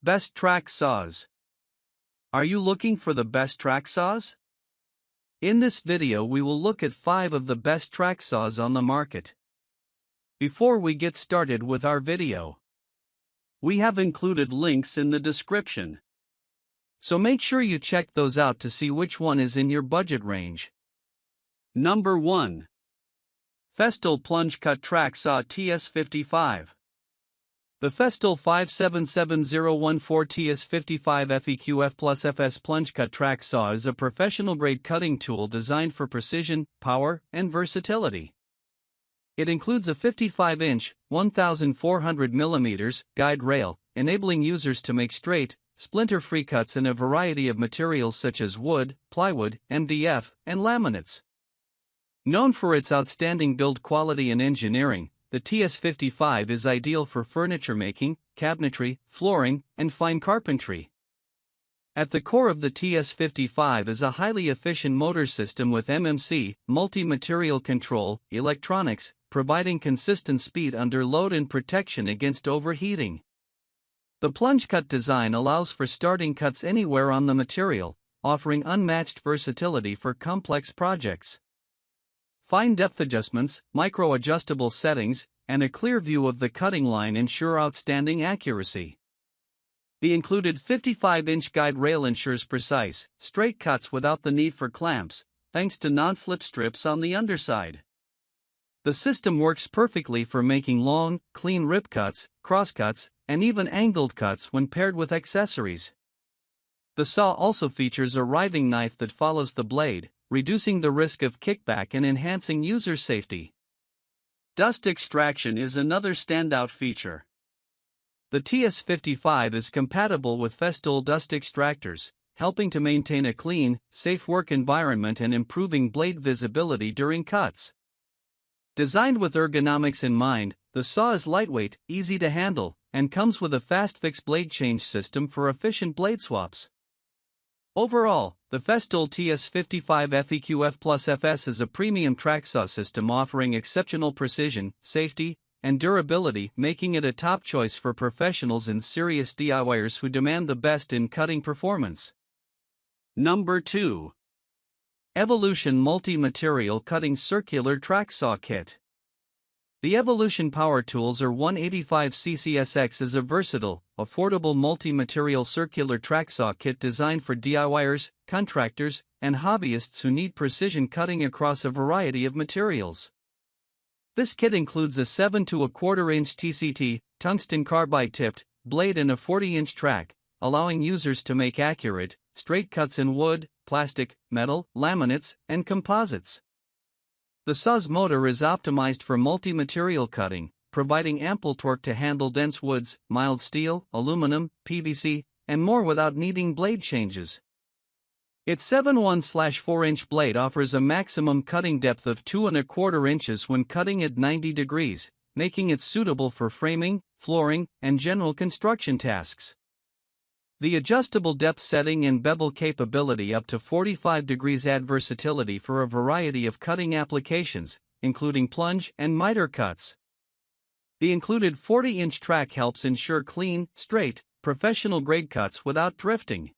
Best track saws. Are you looking for the best track saws? In this video we will look at 5 of the best track saws on the market. Before we get started with our video, we have included links in the description, so make sure you check those out to see which one is in your budget range. Number 1. Festol Plunge Cut Track Saw TS55. The Festol 577014 TS55 FEQF plus FS Plunge Cut Track Saw is a professional-grade cutting tool designed for precision, power, and versatility. It includes a 55-inch, 1,400mm guide rail, enabling users to make straight, splinter-free cuts in a variety of materials such as wood, plywood, MDF, and laminates. Known for its outstanding build quality and engineering, the TS55 is ideal for furniture making, cabinetry, flooring, and fine carpentry. At the core of the TS55 is a highly efficient motor system with MMC, multi-material control, electronics, providing consistent speed under load and protection against overheating. The plunge cut design allows for starting cuts anywhere on the material, offering unmatched versatility for complex projects. Fine depth adjustments, micro-adjustable settings, and a clear view of the cutting line ensure outstanding accuracy. The included 55-inch guide rail ensures precise, straight cuts without the need for clamps, thanks to non-slip strips on the underside. The system works perfectly for making long, clean rip cuts, cross cuts, and even angled cuts when paired with accessories. The saw also features a riving knife that follows the blade, reducing the risk of kickback and enhancing user safety. Dust extraction is another standout feature. The TS55 is compatible with Festol dust extractors, helping to maintain a clean, safe work environment and improving blade visibility during cuts. Designed with ergonomics in mind, the saw is lightweight, easy to handle, and comes with a fast-fix blade change system for efficient blade swaps. Overall, the Festol TS55 FEQF plus FS is a premium track saw system offering exceptional precision, safety, and durability, making it a top choice for professionals and serious DIYers who demand the best in cutting performance. Number 2. Evolution Multimaterial Cutting Circular Track Saw Kit. The Evolution Power Tools or 185 CCSX is a versatile, affordable multi-material circular track saw kit designed for DIYers, contractors, and hobbyists who need precision cutting across a variety of materials. This kit includes a 7 1/4 inch TCT, tungsten carbide tipped, blade and a 40-inch track, allowing users to make accurate, straight cuts in wood, plastic, metal, laminates, and composites. The saw's motor is optimized for multi-material cutting, providing ample torque to handle dense woods, mild steel, aluminum, PVC, and more without needing blade changes. Its 7.1/4-inch blade offers a maximum cutting depth of 2 1/4 inches when cutting at 90 degrees, making it suitable for framing, flooring, and general construction tasks. The adjustable depth setting and bevel capability up to 45 degrees add versatility for a variety of cutting applications, including plunge and miter cuts. The included 40-inch track helps ensure clean, straight, professional-grade cuts without drifting.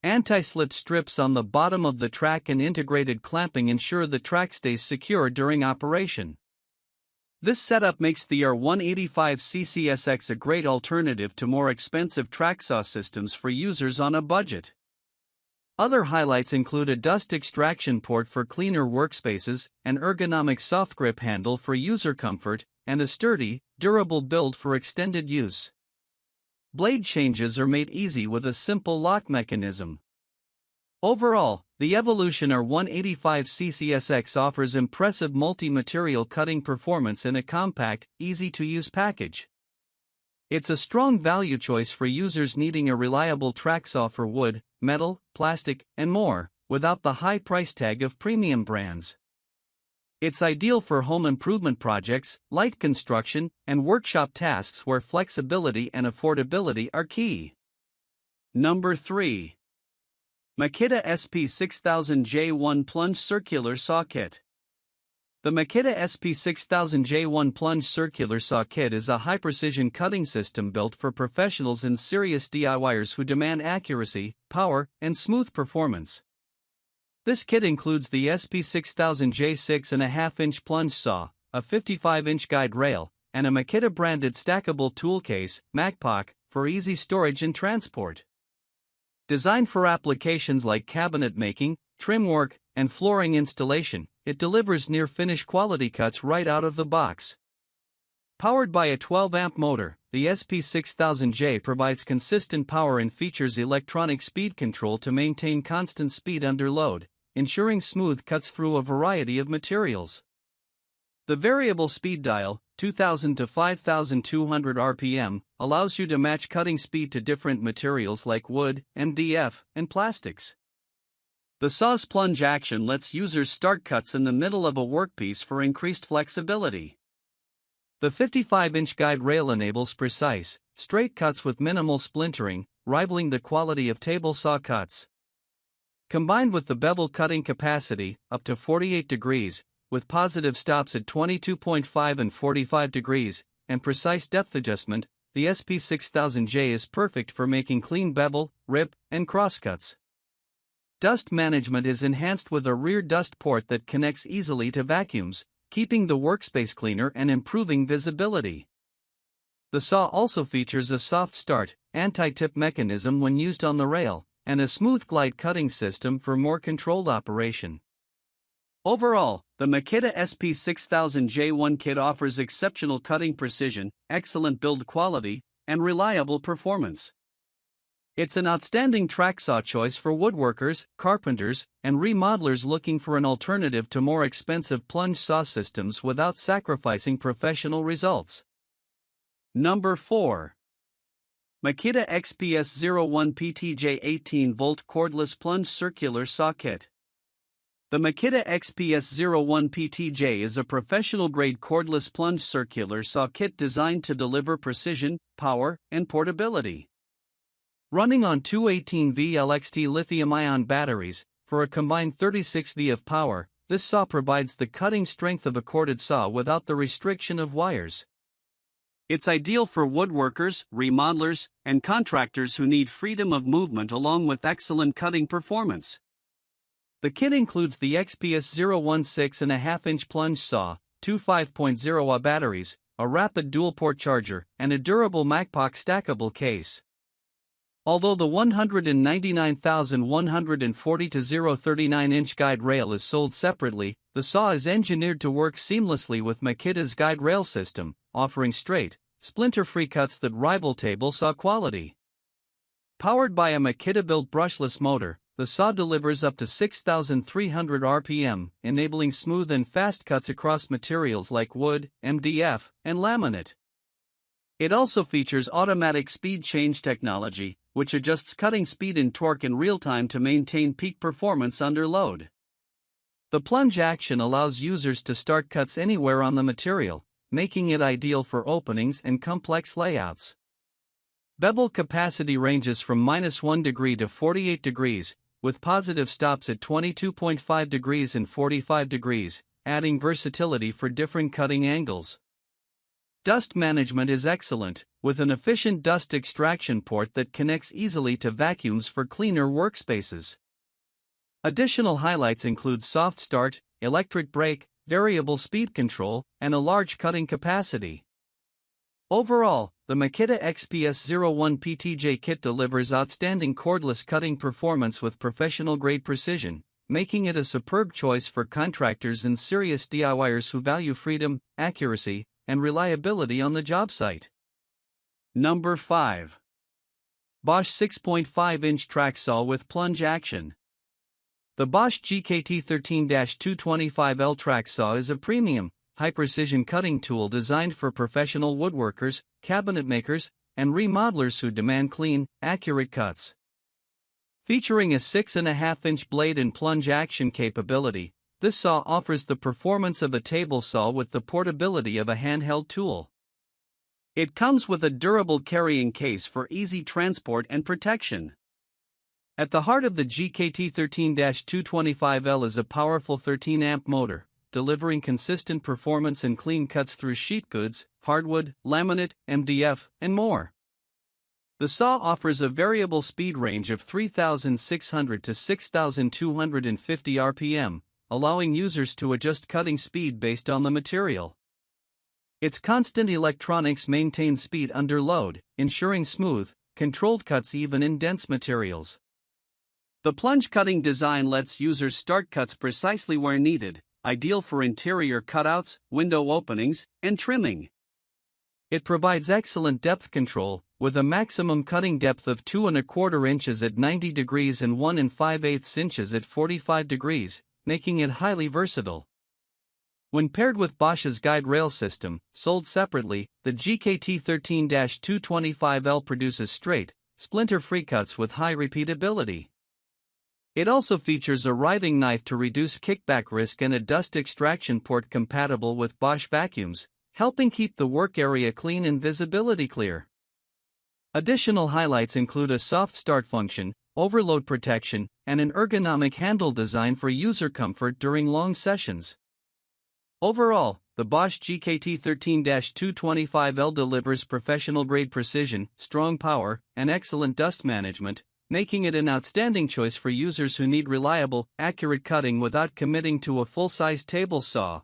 Anti-slip strips on the bottom of the track and integrated clamping ensure the track stays secure during operation. This setup makes the R185 CCSX a great alternative to more expensive track saw systems for users on a budget. Other highlights include a dust extraction port for cleaner workspaces, an ergonomic soft grip handle for user comfort, and a sturdy, durable build for extended use. Blade changes are made easy with a simple lock mechanism. Overall, the Evolution R185 CCSX offers impressive multi-material cutting performance in a compact, easy-to-use package. It's a strong value choice for users needing a reliable track saw for wood, metal, plastic, and more, without the high price tag of premium brands. It's ideal for home improvement projects, light construction, and workshop tasks where flexibility and affordability are key. Number 3. Makita SP6000J1 Plunge Circular Saw Kit. The Makita SP6000J1 Plunge Circular Saw Kit is a high-precision cutting system built for professionals and serious DIYers who demand accuracy, power, and smooth performance. This kit includes the SP6000J 6.5-inch plunge saw, a 55-inch guide rail, and a Makita-branded stackable tool case, MacPack, for easy storage and transport. Designed for applications like cabinet making, trim work, and flooring installation, it delivers near-finish quality cuts right out of the box. Powered by a 12-amp motor, the SP6000J provides consistent power and features electronic speed control to maintain constant speed under load, ensuring smooth cuts through a variety of materials. The variable speed dial, 2000 to 5200 RPM, allows you to match cutting speed to different materials like wood, MDF, and plastics. The saw's plunge action lets users start cuts in the middle of a workpiece for increased flexibility. The 55-inch guide rail enables precise, straight cuts with minimal splintering, rivaling the quality of table saw cuts. Combined with the bevel cutting capacity, up to 48 degrees, with positive stops at 22.5 and 45 degrees, and precise depth adjustment, the SP6000J is perfect for making clean bevel, rip, and crosscuts. Dust management is enhanced with a rear dust port that connects easily to vacuums, keeping the workspace cleaner and improving visibility. The saw also features a soft start, anti-tip mechanism when used on the rail, and a smooth glide cutting system for more controlled operation. Overall, the Makita SP6000J1 kit offers exceptional cutting precision, excellent build quality, and reliable performance. It's an outstanding track saw choice for woodworkers, carpenters, and remodelers looking for an alternative to more expensive plunge saw systems without sacrificing professional results. Number 4. Makita XPS01 PTJ 18V Cordless Plunge Circular Saw Kit. The Makita XPS01 PTJ is a professional-grade cordless plunge circular saw kit designed to deliver precision, power, and portability. Running on two 18V LXT lithium-ion batteries, for a combined 36V of power, this saw provides the cutting strength of a corded saw without the restriction of wires. It's ideal for woodworkers, remodelers, and contractors who need freedom of movement along with excellent cutting performance. The kit includes the XPS01 6.5-inch plunge saw, two 5.0Ah batteries, a rapid dual-port charger, and a durable MacPack stackable case. Although the 199,140 to 039-inch guide rail is sold separately, the saw is engineered to work seamlessly with Makita's guide rail system, offering straight, splinter-free cuts that rival table saw quality. Powered by a Makita-built brushless motor, the saw delivers up to 6,300 RPM, enabling smooth and fast cuts across materials like wood, MDF, and laminate. It also features automatic speed change technology, which adjusts cutting speed and torque in real time to maintain peak performance under load. The plunge action allows users to start cuts anywhere on the material, making it ideal for openings and complex layouts. Bevel capacity ranges from -1 degree to 48 degrees, with positive stops at 22.5 degrees and 45 degrees, adding versatility for different cutting angles. Dust management is excellent, with an efficient dust extraction port that connects easily to vacuums for cleaner workspaces. Additional highlights include soft start, electric brake, variable speed control, and a large cutting capacity. Overall, the Makita XPS01 PTJ kit delivers outstanding cordless cutting performance with professional-grade precision, making it a superb choice for contractors and serious DIYers who value freedom, accuracy, and reliability on the job site. Number 5. Bosch 6.5-inch track saw with plunge action. The Bosch GKT13-225L track saw is a premium, high-precision cutting tool designed for professional woodworkers, cabinet makers, and remodelers who demand clean, accurate cuts. Featuring a 6.5-inch blade and plunge action capability, this saw offers the performance of a table saw with the portability of a handheld tool. It comes with a durable carrying case for easy transport and protection. At the heart of the GKT13-225L is a powerful 13-amp motor, delivering consistent performance and clean cuts through sheet goods, hardwood, laminate, MDF, and more. The saw offers a variable speed range of 3,600 to 6,250 RPM, allowing users to adjust cutting speed based on the material. Its constant electronics maintain speed under load, ensuring smooth, controlled cuts even in dense materials. The plunge cutting design lets users start cuts precisely where needed, ideal for interior cutouts, window openings, and trimming. It provides excellent depth control, with a maximum cutting depth of 2¼ inches at 90 degrees and 1 5/8 inches at 45 degrees, making it highly versatile. When paired with Bosch's guide rail system, sold separately, the GKT13-225L produces straight, splinter-free cuts with high repeatability. It also features a writhing knife to reduce kickback risk and a dust extraction port compatible with Bosch vacuums, helping keep the work area clean and visibility clear. Additional highlights include a soft start function, overload protection, and an ergonomic handle design for user comfort during long sessions. Overall, the Bosch GKT13-225L delivers professional-grade precision, strong power, and excellent dust management, making it an outstanding choice for users who need reliable, accurate cutting without committing to a full-size table saw.